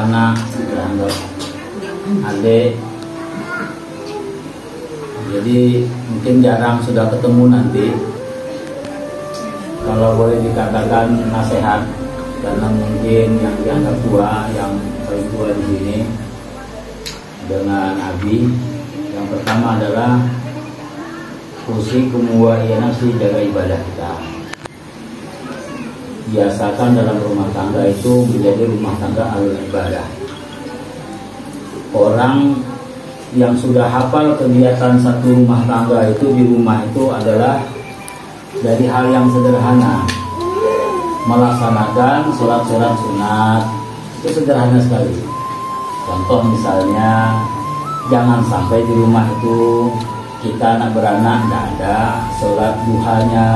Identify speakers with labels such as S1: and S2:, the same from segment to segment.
S1: anak, anggap adik. Jadi mungkin jarang sudah ketemu nanti. Kalau boleh dikatakan nasihat, karena mungkin yang dianggap tua, yang paling tua di sini dengan Abi. Yang pertama adalah usikum wa nafsi, jaga ibadah kita. Biasakan dalam rumah tangga itu menjadi rumah tangga ahlul ibadah. Orang yang sudah hafal kegiatan satu rumah tangga itu di rumah itu adalah dari hal yang sederhana, melaksanakan sholat-sholat sunat, itu sederhana sekali. Contoh misalnya, jangan sampai di rumah itu kita anak beranak tidak ada sholat duhanya,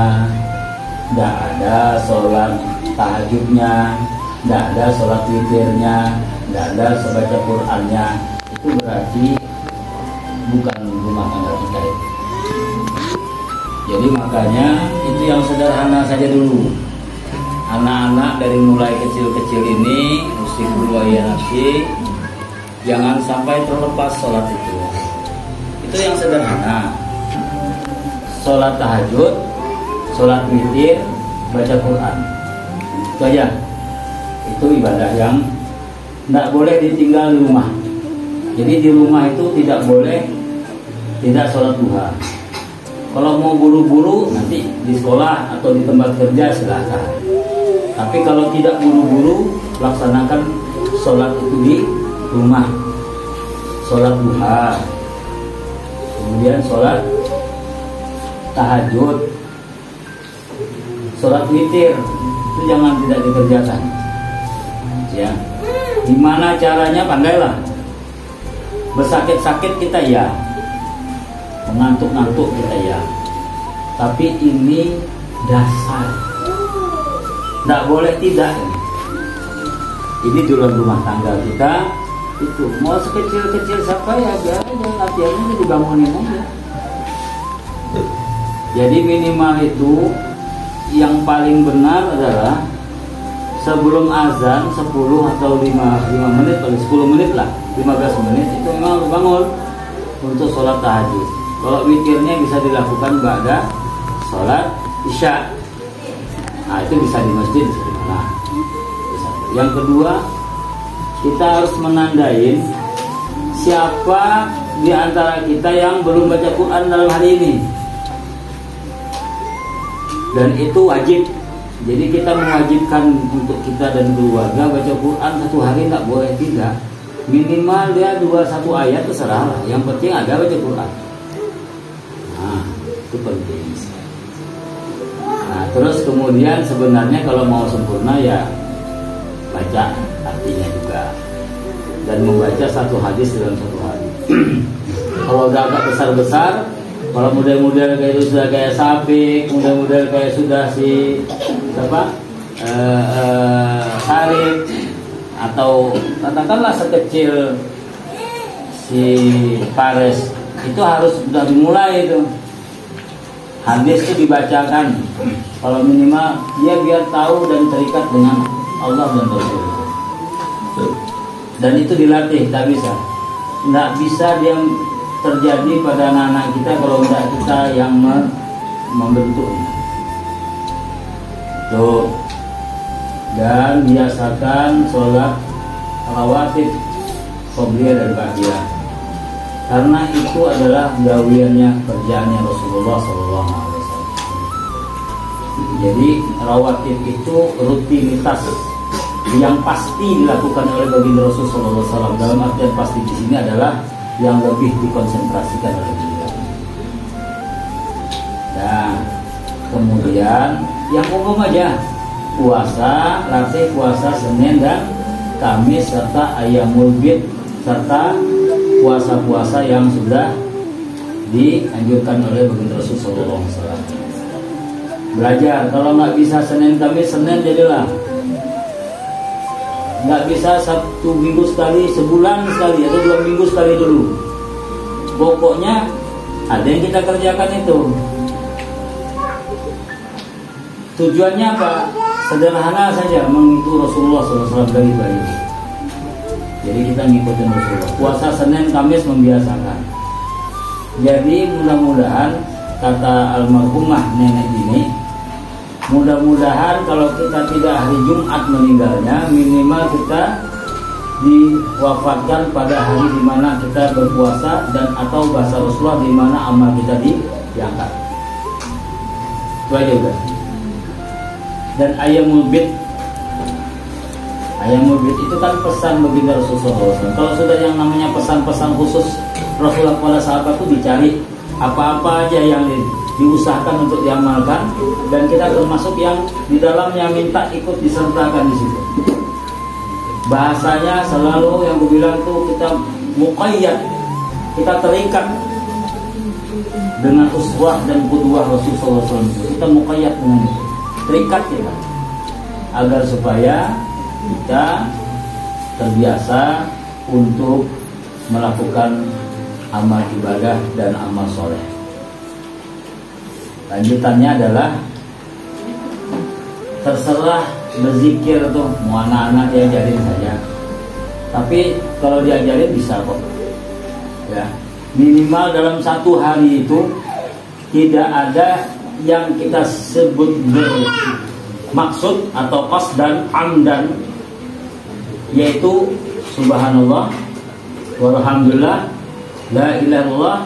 S1: tidak ada sholat tahajudnya, tidak ada sholat witirnya, tidak ada sholat baca Qur'annya. Itu berarti bukan rumah tangga kita itu. Jadi makanya itu yang sederhana saja dulu. Anak-anak dari mulai kecil-kecil ini usikum wa nafsi, jangan sampai terlepas sholat itu. Itu yang sederhana. Sholat tahajud, sholat witir, baca Quran, itu aja. Itu ibadah yang tidak boleh ditinggal di rumah. Jadi di rumah itu tidak boleh tidak sholat duha. Kalau mau buru-buru nanti di sekolah atau di tempat kerja silakan. Tapi kalau tidak buru-buru, laksanakan sholat itu di rumah. Sholat duha, kemudian sholat tahajud, sholat witir, itu jangan tidak dikerjakan. Ya, gimana caranya pandailah. Bersakit-sakit kita ya, mengantuk-ngantuk kita ya, tapi ini dasar, tidak boleh tidak. Ini dalam rumah tangga kita itu mau sekecil-kecil siapa ya, jangan latihannya dibangunin aja. Jadi minimal itu yang paling benar adalah sebelum azan 10 atau 5 menit, paling 10 menit lah, 15 menit itu memang harus bangun untuk sholat tahajud. Kalau witirnya bisa dilakukan ba'da sholat isya. Nah itu bisa di masjid, bisa di mana. Yang kedua, kita harus menandain siapa di antara kita yang belum baca Quran dalam hari ini. Dan itu wajib. Jadi kita mewajibkan untuk kita dan keluarga baca Quran satu hari, tidak boleh tidak. Minimal dia 21 ayat terserah lah. Yang penting ada baca Quran. Nah itu penting. Nah terus kemudian sebenarnya kalau mau sempurna ya baca artinya juga, dan membaca satu hadis dalam satu hari. Kalau udah agak besar-besar, kalau model-model kayak itu sudah kayak sapi, model-model kayak sudah si apa Sarif, atau katakanlah sekecil si Pares, itu harus sudah dimulai itu hadis itu dibacakan. Kalau minimal dia biar tahu dan terikat dengan Allah dan Rasul. Dan itu dilatih, tak bisa. Tidak bisa dia terjadi pada anak-anak kita kalau tidak kita yang membentuknya. Tuh. Dan biasakan sholat rawatib qobliyah dan ba'diyah, karena itu adalah gawiannya, kerjaannya Rasulullah SAW. Jadi rawatib itu rutinitas yang pasti dilakukan oleh baginda Rasulullah SAW. Dalam artian pasti di sini adalah yang lebih dikonsentrasikan oleh beliau. Dan kemudian yang umum aja, puasa, latih puasa Senin dan Kamis serta Ayyamul Bid, serta puasa-puasa yang sudah dianjurkan oleh baginda Rasulullah SAW. Belajar, kalau nggak bisa Senin Kamis, Senin jadilah. Nggak bisa 1 minggu sekali, sebulan sekali, atau 2 minggu sekali dulu. Pokoknya ada yang kita kerjakan itu. Tujuannya apa? Sederhana saja, mengikuti Rasulullah SAW dari bayi. Jadi kita ngikutin Rasulullah. Puasa Senin Kamis membiasakan. Jadi mudah-mudahan, kata almarhumah nenek ini, mudah-mudahan kalau kita tidak hari Jumat meninggalnya, minimal kita diwafatkan pada hari di mana kita berpuasa, dan atau bahasa Rasulullah di mana amal kita diangkat. Itu aja udah. Dan ayamul bid itu kan pesan baginda Rasulullah SAW. Kalau sudah yang namanya pesan-pesan khusus Rasulullah kepada sahabat itu dicari apa-apa aja yang diusahakan untuk diamalkan, dan kita termasuk yang di dalamnya minta ikut disertakan di situ. Bahasanya selalu yang gue bilang tuh kita muqayyad, kita terikat dengan uswah dan qudwah Rasulullah SAW. Kita muqayyad dengan itu, terikat kita, agar supaya kita terbiasa untuk melakukan amal ibadah dan amal soleh. Lanjutannya adalah terserah berzikir tuh, mau anak-anak diajarin saja. Tapi kalau diajarin bisa kok. Ya, minimal dalam satu hari itu tidak ada yang kita sebut bermaksud atau qasdan amdan, yaitu subhanallah walhamdulillah la ilaha illallah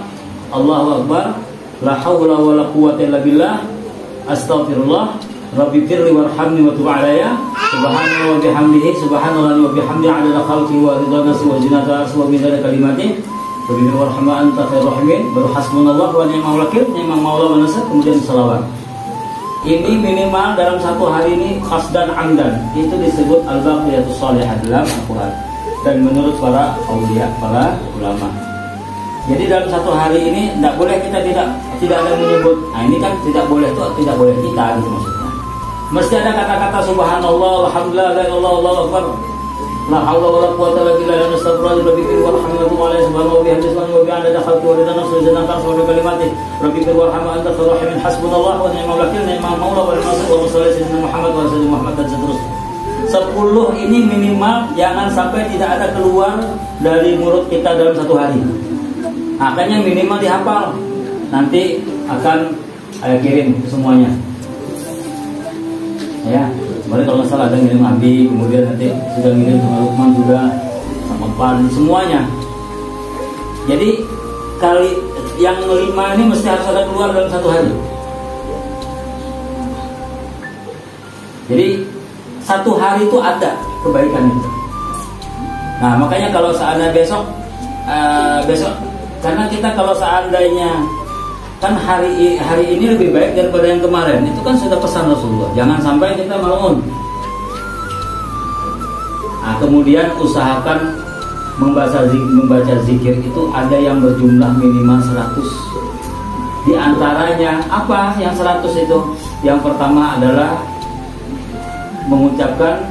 S1: Allahu akbar la haula wala quwwata illa billah astaghfirullah rabbi firli warhamni wa tub alayya subhanallah wa bihamdihi subhanallah wa bihamdihi adada khalqihi wa ridha nafsi wa zinata arshi wa midada kalimati rabbi firli warhamni anta khairur rahimin, baru hasbunallah wa ni'mal wakil, ni'mal maula wa nasir, kemudian salawat. Ini minimal dalam satu hari ini qasdan amdan, itu disebut al-baqiyatus shalihah dalam Al-Quran dan menurut para aulia, para ulama. Jadi dalam satu hari ini tidak boleh kita tidak ada menyebut. Nah ini kan tidak boleh itu tidak boleh kita gitu maksudnya. Mesti ada kata-kata subhanallah, alhamdulillah, la ilaha illallah, Allahu akbar, la haula wala quwwata illa billah, astaghfirullah rabbi warhamni wa alayhi subhanahu wa bihamdihi subhanahu wa bi'adada khalqi wa ridha nafsi wa zinata arshi wa kalimati rabbi warhamni anta khairur rahimin hasbunallah wa ni'mal wakil, ni'mal maula wa nasir wa sallallahu Muhammad wa sallallahu Muhammad, dan seterusnya. 10 ini minimal, jangan sampai tidak ada keluar dari mulut kita dalam satu hari. Makanya minimal dihafal. Nanti akan saya kirim semuanya. Ya, kemarin kalau nggak salah ada ngirim Abi, kemudian nanti sudah ngirim sama Lukman juga, sama Pan, semuanya. Jadi kali yang 5 ini mesti harus ada keluar dalam satu hari. Jadi satu hari itu ada kebaikan itu. Nah makanya kalau seandainya besok karena kita kalau seandainya kan hari ini lebih baik daripada yang kemarin, itu kan sudah pesan Rasulullah. Jangan sampai kita malun. Nah, kemudian usahakan membaca zikir itu ada yang berjumlah minimal 100. Di antaranya apa yang 100 itu? Yang pertama adalah mengucapkan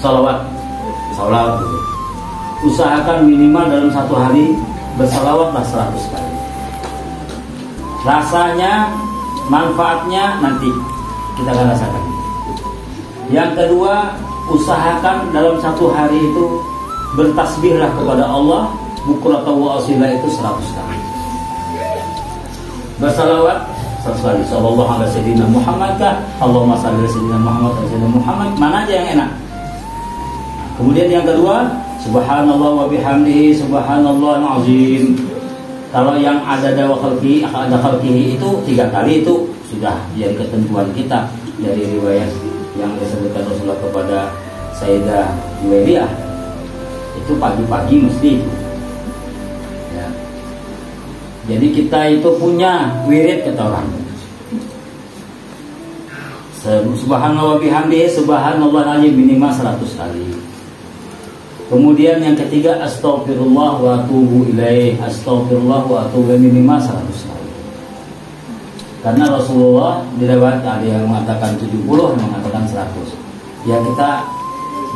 S1: salawat. Usahakan minimal dalam satu hari bersalawatlah 100 kali. Rasanya, manfaatnya nanti kita akan rasakan. Yang kedua, usahakan dalam satu hari itu bertasbihlah kepada Allah bukratan wa asila itu 100 kali. Bersalawat 100 kali. Sallallahu alaihi sayyidina Muhammad kah? Allahumma shalli ala sayyidina Muhammad wa sayyidina Muhammad. Mana aja yang enak. Kemudian yang kedua, subhanallah wa bihamdihi subhanallahil azim. Kalau yang ada khalqihi itu 3 kali, itu sudah jadi ketentuan kita dari riwayat yang disebutkan Rasulullah kepada Sayyidah Juwairiyah. Itu pagi-pagi mesti itu. Ya. Jadi kita itu punya wirid kata orang. Subhanallah wa bihamdihi subhanallahil azim minimal 100 kali. Kemudian yang ketiga, astaghfirullah wa atubu ilaih. Astaghfirullah wa atubu ilaih minimal 100 kali. Karena Rasulullah diriwayat ada yang mengatakan 70, yang mengatakan 100. Ya kita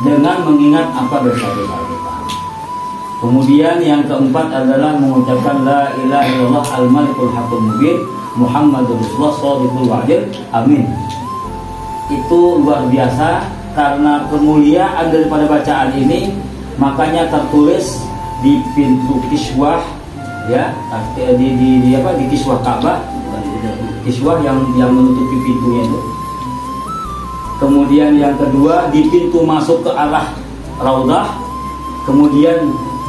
S1: dengan mengingat apa dosa-dosa kita. Kemudian yang keempat adalah mengucapkan la ilaha illallah al-malikul haqqul mubin Muhammadur Rasulullah shadiqul wa'id. Amin. Itu luar biasa karena kemuliaan daripada bacaan ini Makanya tertulis di pintu kiswah, ya, di kiswah Ka'bah, kiswah yang menutupi pintunya itu. Kemudian yang kedua di pintu masuk ke arah Raudah. Kemudian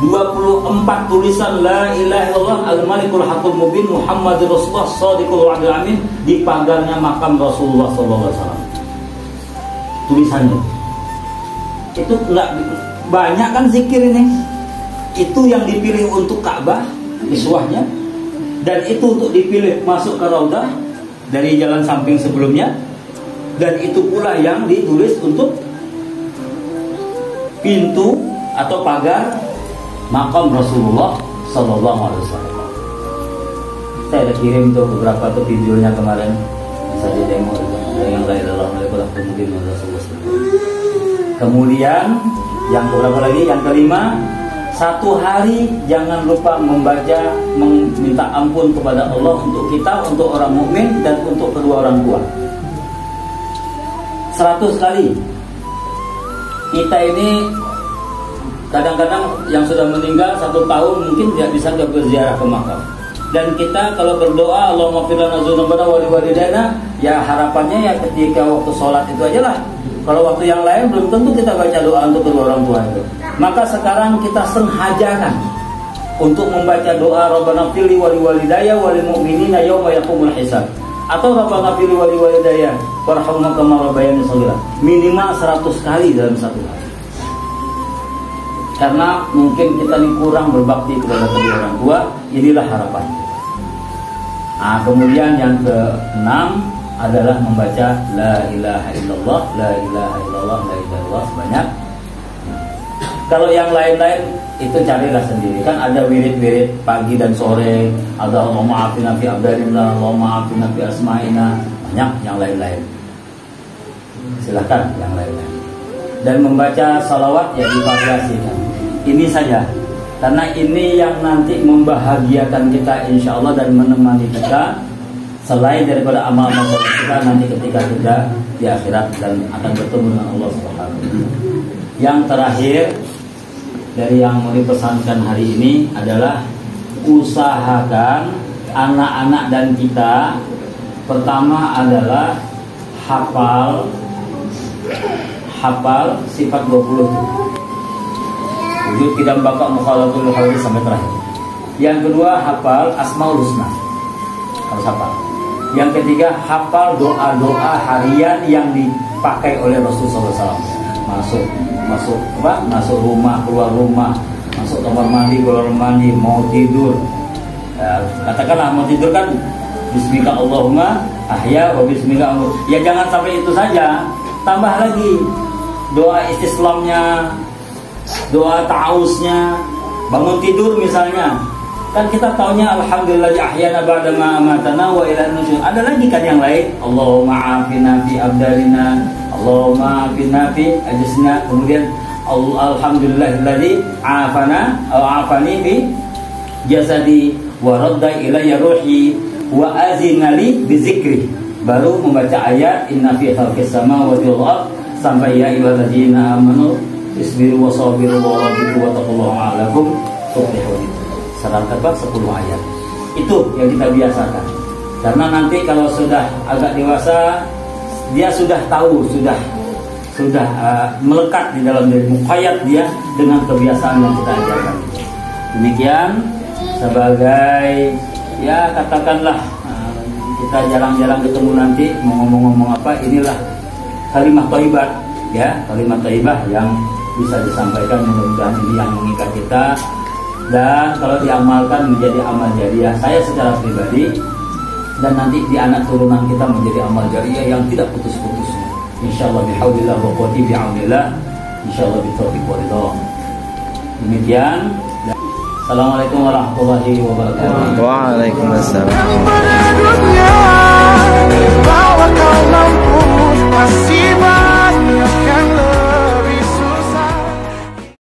S1: 24 tulisan la ilaha illallah al-malikul haqqul mubin Muhammadur Rasulullah shadiqul wa'dil amin di pagarnya makam Rasulullah sallallahu alaihi wasallam. Tulisannya itu enggak banyak kan zikir ini. Itu yang dipilih untuk Ka'bah kiswahnya, dan itu untuk dipilih masuk ke Raudah dari jalan samping sebelumnya, dan itu pula yang ditulis untuk pintu atau pagar makam Rasulullah sallallahu alaihi wasallam. Saya ada kirim tuh beberapa tuh videonya kemarin, bisa di demo yang lain adalah Rasulullah. Kemudian yang berapa lagi? Yang kelima, satu hari jangan lupa meminta ampun kepada Allah untuk kita, untuk orang mukmin dan untuk kedua orang tua. 100 kali. Kita ini kadang-kadang yang sudah meninggal 1 tahun mungkin tidak bisa berziarah ke makam. Dan kita kalau berdoa Allahumma fir lana dzunubana wa li walidayna, ya harapannya ya ketika waktu sholat itu aja lah. Kalau waktu yang lain belum tentu kita baca doa untuk kedua orang tua itu. Maka sekarang kita sengajakan untuk membaca doa Rabbana fili wali walidayya wali mu'minina yauma yaqumul hisab, atau Rabbana fili wali walidayya warhamhum kama rabbayani shaghira, minimal 100 kali dalam satu hari. Karena mungkin kita ini kurang berbakti kepada kedua orang tua, inilah harapan. Nah, kemudian yang ke-6 adalah membaca la ilaha illallah, la ilaha illallah, la ilaha illallah sebanyak. Kalau yang lain-lain itu carilah sendiri, kan ada wirid-wirid pagi dan sore, ada Allahumma afina fi abdalina, Allahumma afina fi asma'ina, banyak yang lain-lain. Silakan yang lain-lain. Dan membaca salawat ya divariasikan. Ini saja, karena ini yang nanti membahagiakan kita insya Allah dan menemani kita selain daripada amal-amal kita nanti ketika kita di akhirat dan akan bertemu dengan Allah Subhanahu wa taala. Yang terakhir dari yang mau dipesankan hari ini adalah usahakan anak-anak dan kita pertama adalah hafal sifat 20 itu. Wujud tidak bakal mukhalatul hadis sampai terakhir. Yang kedua hafal Asmaul Husna, harus hafal. Yang ketiga hafal doa-doa harian yang dipakai oleh Rasulullah SAW. Masuk rumah, keluar rumah, masuk kamar mandi, keluar mandi, mau tidur. Ya, katakanlah mau tidur kan Bismika Allahumma ahya wa bismika amut. Ya jangan sampai itu saja, tambah lagi doa istislamnya, doa ta'awusnya, bangun tidur misalnya. Kan kita taunya alhamdulillah ahyana ba'da ma amatana wa ila nusyur. Ada lagi kan yang lain, Allahumma afina fi abdalina, Allahumma afina fi ajisna. Kemudian alhamdulillahilladzi afana aw afani fi jasadi wa radda ilayya ruhi wa azina li bi zikri. Baru membaca ayat inna fi khalqis samawati wal ardh sampai ya ayyuhalladzina amanu isbiru wa sabiru wa rabitu wa taqullaha alakum tuflihun. Serangkap 10 ayat. Itu yang kita biasakan. Karena nanti kalau sudah agak dewasa, dia sudah tahu, sudah melekat di dalam diri, muqayyad dia dengan kebiasaan yang kita ajarkan. Demikian sebagai ya katakanlah kita jarang-jarang ketemu nanti mau ngomong-ngomong apa, inilah kalimat thayyibah ya, kalimat thayyibah yang bisa disampaikan, mudah-mudahan ini yang mengikat kita. Dan kalau diamalkan menjadi amal jariah saya secara pribadi, dan nanti di anak turunan kita menjadi amal jariah yang tidak putus-putus. Insyaallah bihaulillah wa quwwati bi'aunillah, insyaallah bitaufiq wa ridha. Demikian. Assalamualaikum warahmatullahi wabarakatuh.
S2: Waalaikumsalam.